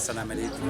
Salam alaikum.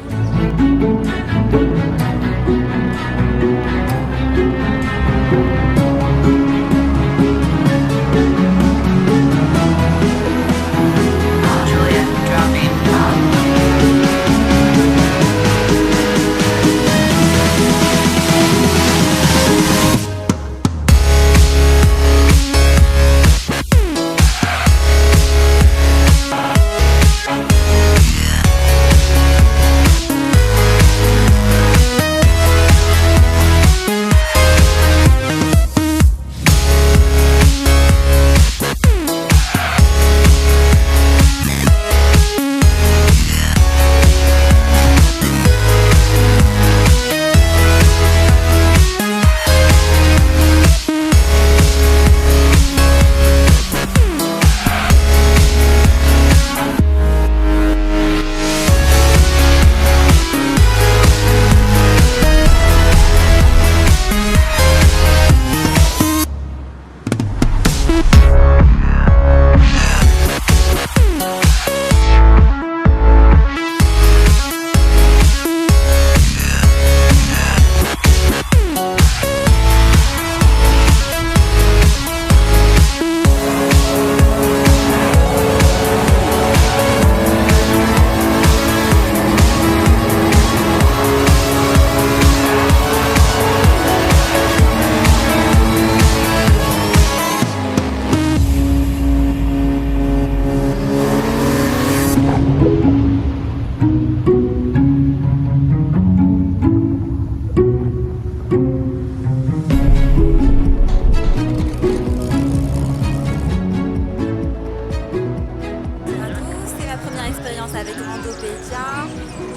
Avec Randopédia.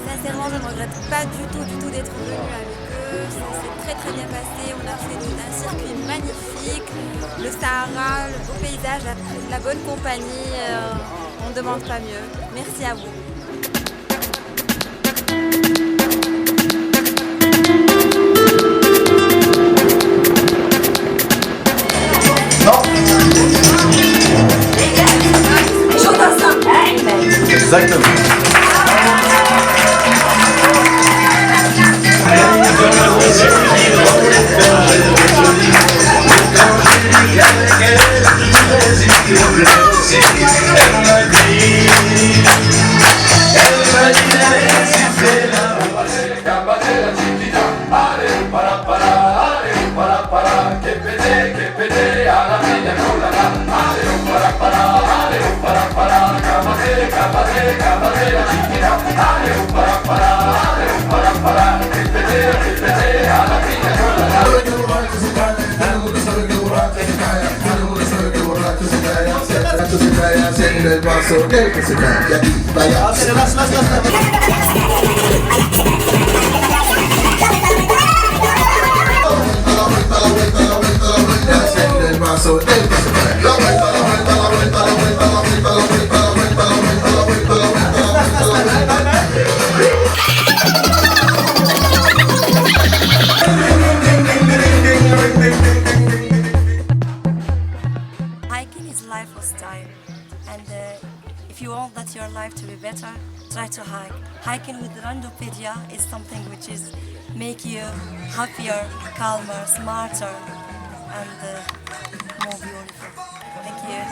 Sincèrement, je ne regrette pas du tout d'être venue avec eux. Ça s'est très bien passé. On a fait un circuit magnifique. Le Sahara, le beau paysage, la bonne compagnie. On ne demande pas mieux. Merci à vous. Exactement. El vaso que se cae aquí, vaya. El vaso que se cae. La vuelta, la vuelta, la vuelta, la vuelta, la vuelta, la vuelta, la vuelta, la vuelta, la vuelta, la vuelta, la vuelta. Hiking is life or style, and if you want that your life to be better, try to hike. Hiking with Randopédia is something which is make you happier, calmer, smarter, and more beautiful. Thank you.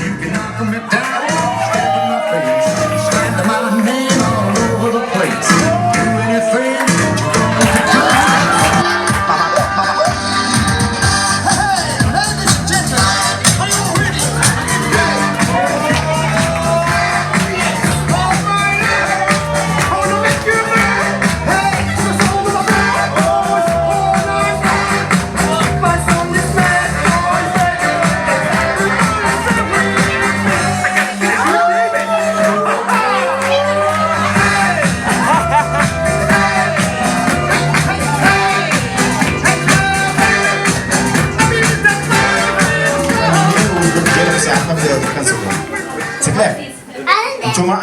You can knock 'em down, step in my face, stand my man all over the place. You and your friends.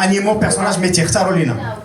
انيمو بيرسوناج ميتي اختاروا لينا.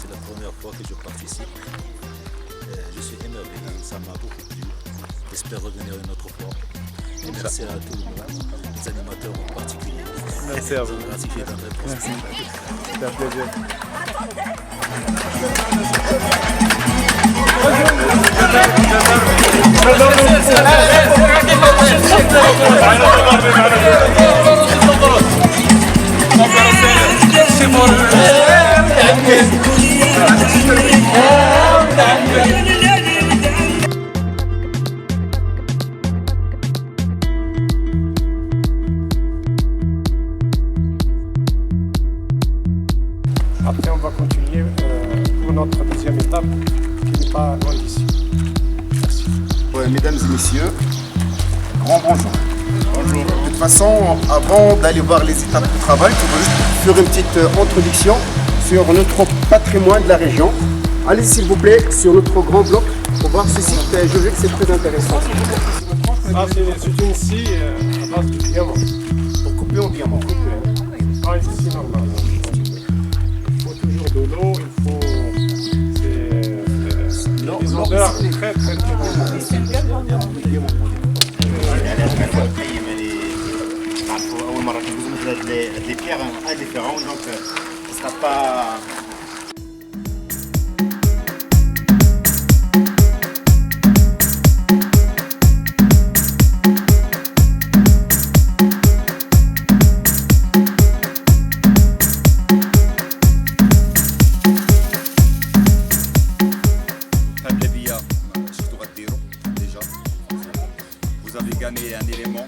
C'est la première fois que je participe. Je suis émerveillé, ça m'a beaucoup plu. J'espère revenir une autre fois. Et merci à tout le monde, les animateurs en particulier. Merci à vous. Merci de votre réponse. C'était un plaisir. Après, on va continuer pour notre deuxième étape qui n'est pas loin d'ici. Merci. Mesdames et messieurs, grand bonjour. De toute façon, avant d'aller voir les étapes du travail, je veux juste faire une petite introduction sur notre patrimoine de la région. Allez s'il vous plaît sur notre grand bloc pour voir ce site. Je veux que c'est très intéressant. Ah, c'est une scie à base de diamant. Pour couper en diamant. Pas une scie normale. Il faut toujours de l'eau, il faut des odeurs très très أول مرة كندوز مثل هاد لي بيير ديفيرون دونك سا با Vous avez gagné un élément.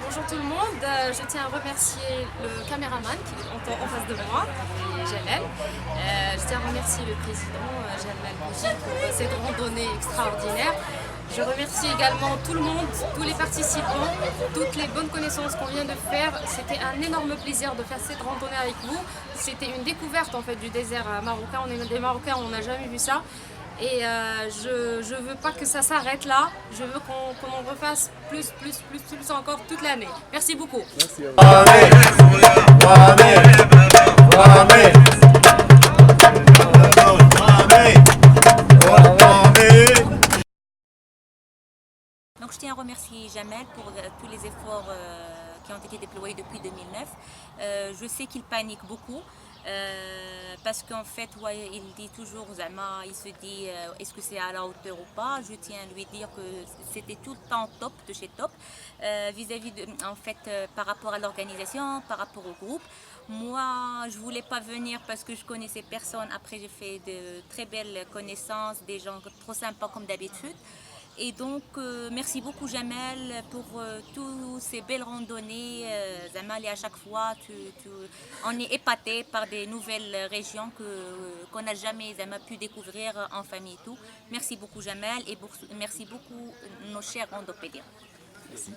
Bonjour tout le monde, je tiens à remercier le caméraman qui est en face de moi, Jamel. Je tiens à remercier le président Jamel Bougie pour cette randonnée extraordinaire. Je remercie également tout le monde, tous les participants, toutes les bonnes connaissances qu'on vient de faire. C'était un énorme plaisir de faire cette randonnée avec vous. C'était une découverte en fait du désert marocain. On est des Marocains, on n'a jamais vu ça. Et je veux pas que ça s'arrête là. Je veux qu'on en refasse plus encore toute l'année. Merci beaucoup. Merci à vous. Donc je tiens à remercier Jamel pour tous les efforts qui ont été déployés depuis 2009. Je sais qu'il panique beaucoup. Parce qu'en fait, ouais, il dit toujours, Zama, il se dit, est-ce que c'est à la hauteur ou pas? Je tiens à lui dire que c'était tout le temps top de chez top, vis-à-vis de, en fait, par rapport à l'organisation, par rapport au groupe. Moi, je voulais pas venir parce que je connaissais personne. Après, j'ai fait de très belles connaissances, des gens trop sympas comme d'habitude. Et donc, merci beaucoup Jamel pour toutes ces belles randonnées. Jamel, et à chaque fois, on est épaté par des nouvelles régions qu'on n'a jamais pu découvrir en famille et tout. Merci beaucoup Jamel et merci beaucoup nos chers randopédiens. Merci.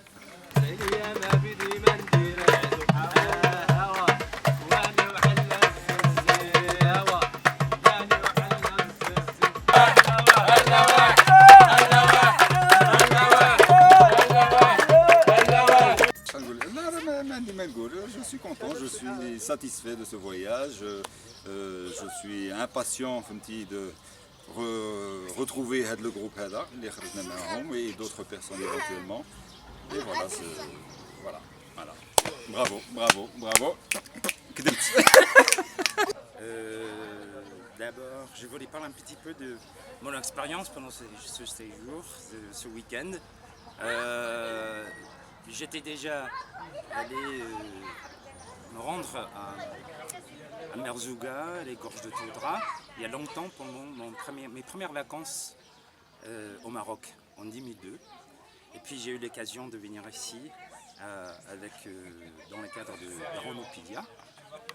Je suis content, je suis satisfait de ce voyage. Je suis impatient de retrouver le groupe Hada, et d'autres personnes éventuellement. Et voilà, voilà. Bravo, bravo, bravo. D'abord, je voulais parler un petit peu de mon expérience pendant ce séjour, ce week-end. J'étais déjà allé me rendre à Merzouga, les gorges de Toudra, il y a longtemps pendant mes premières vacances au Maroc, en 2002. Et puis j'ai eu l'occasion de venir ici dans le cadre de la Randopédia.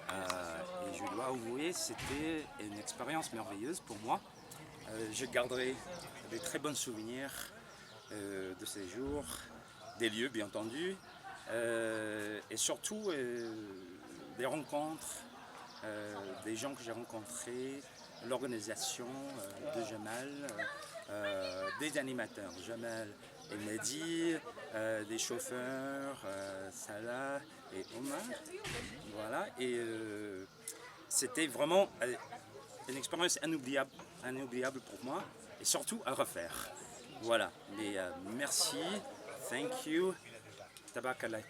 Et je dois avouer, c'était une expérience merveilleuse pour moi. Je garderai des très bons souvenirs de ces jours, des lieux bien entendu, et surtout des rencontres, des gens que j'ai rencontrés, l'organisation de Jamal, des animateurs, Jamal et Mehdi, des chauffeurs, Salah et Omar. Voilà, et c'était vraiment une expérience inoubliable pour moi et surtout à refaire. Voilà, mais merci, thank you, tabarakallahu.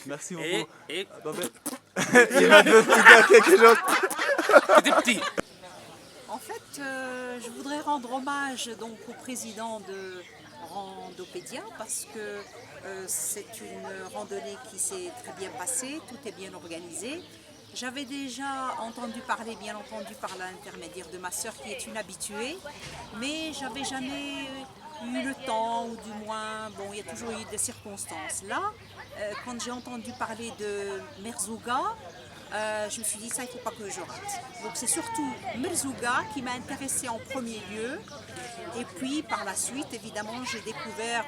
Merci beaucoup. Et... Il va te dire quelque chose. Des petits. En fait, je voudrais rendre hommage donc au président de Randopédia parce que c'est une randonnée qui s'est très bien passée, tout est bien organisé. J'avais déjà entendu parler, bien entendu, par l'intermédiaire de ma sœur qui est une habituée, mais j'avais jamais eu le temps, ou du moins, bon, il y a toujours eu des circonstances. Là, quand j'ai entendu parler de Merzouga, je me suis dit, ça, il ne faut pas que je rate. Donc c'est surtout Merzouga qui m'a intéressée en premier lieu. Et puis par la suite, évidemment, j'ai découvert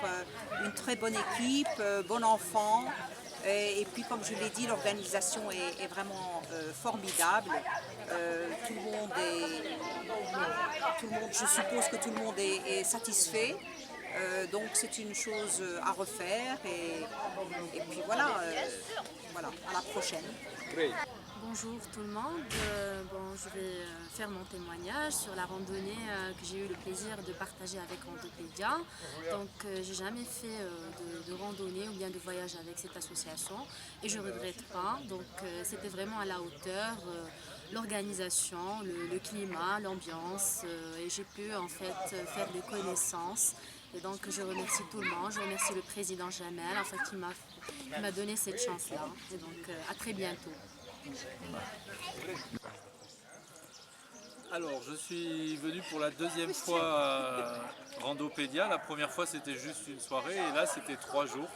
une très bonne équipe, bon enfant. Et puis comme je l'ai dit, l'organisation est vraiment formidable. Tout le monde, je suppose que tout le monde est satisfait. Donc c'est une chose à refaire. Et puis voilà, à la prochaine. Bonjour tout le monde, je vais faire mon témoignage sur la randonnée que j'ai eu le plaisir de partager avec Randopédia. Donc j'ai jamais fait de randonnée ou bien de voyage avec cette association et je ne regrette pas. Donc c'était vraiment à la hauteur, l'organisation, le climat, l'ambiance et j'ai pu en fait faire des connaissances. Et donc je remercie tout le monde, je remercie le président Jamel en fait, qui m'a donné cette chance-là. Et donc à très bientôt. Alors, je suis venu pour la deuxième fois à Randopédia. La première fois, c'était juste une soirée et là, c'était 3 jours.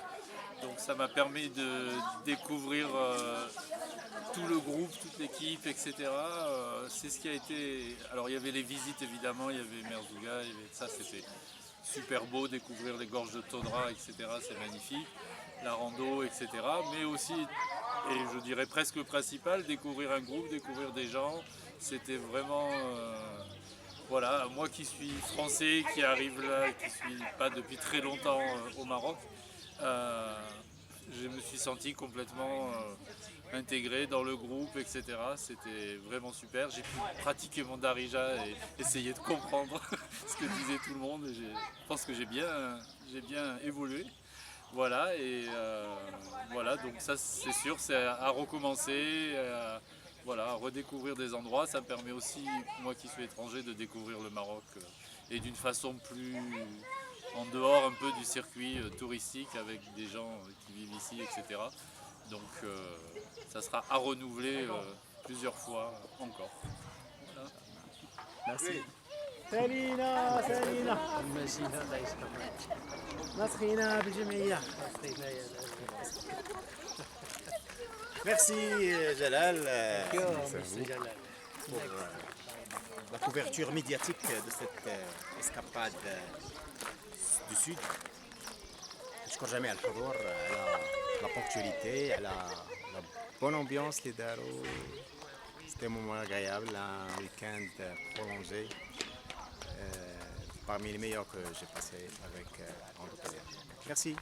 Donc, ça m'a permis de découvrir tout le groupe, toute l'équipe, etc. C'est ce qui a été... Alors, il y avait les visites, évidemment, il y avait Merzouga, il y avait ça, c'était super beau, découvrir les gorges de Toudra, etc. C'est magnifique. La rando, etc. Mais aussi, et je dirais presque le principal, découvrir un groupe, découvrir des gens. C'était vraiment, voilà, moi qui suis français, qui arrive là, qui suis pas depuis très longtemps au Maroc, je me suis senti complètement intégré dans le groupe, etc. C'était vraiment super. J'ai pu pratiquer mon darija et essayer de comprendre ce que disait tout le monde. Et je pense que j'ai bien évolué. Voilà, et voilà, donc ça c'est sûr, c'est à recommencer, voilà, redécouvrir des endroits. Ça me permet aussi, moi qui suis étranger, de découvrir le Maroc et d'une façon plus en dehors un peu du circuit touristique avec des gens qui vivent ici, etc. Donc ça sera à renouveler plusieurs fois encore. Voilà. Merci. سالينا مسخينا بالجمعية. Merci Jalal pour la couverture médiatique de cette escapade du Sud. نشكر جميع الحضور على la ponctualité, على la bonne ambiance اللي داروا. C'était un moment agréable, un week-end prolongé, parmi les meilleurs que j'ai passé avec Rando Pédia. Merci.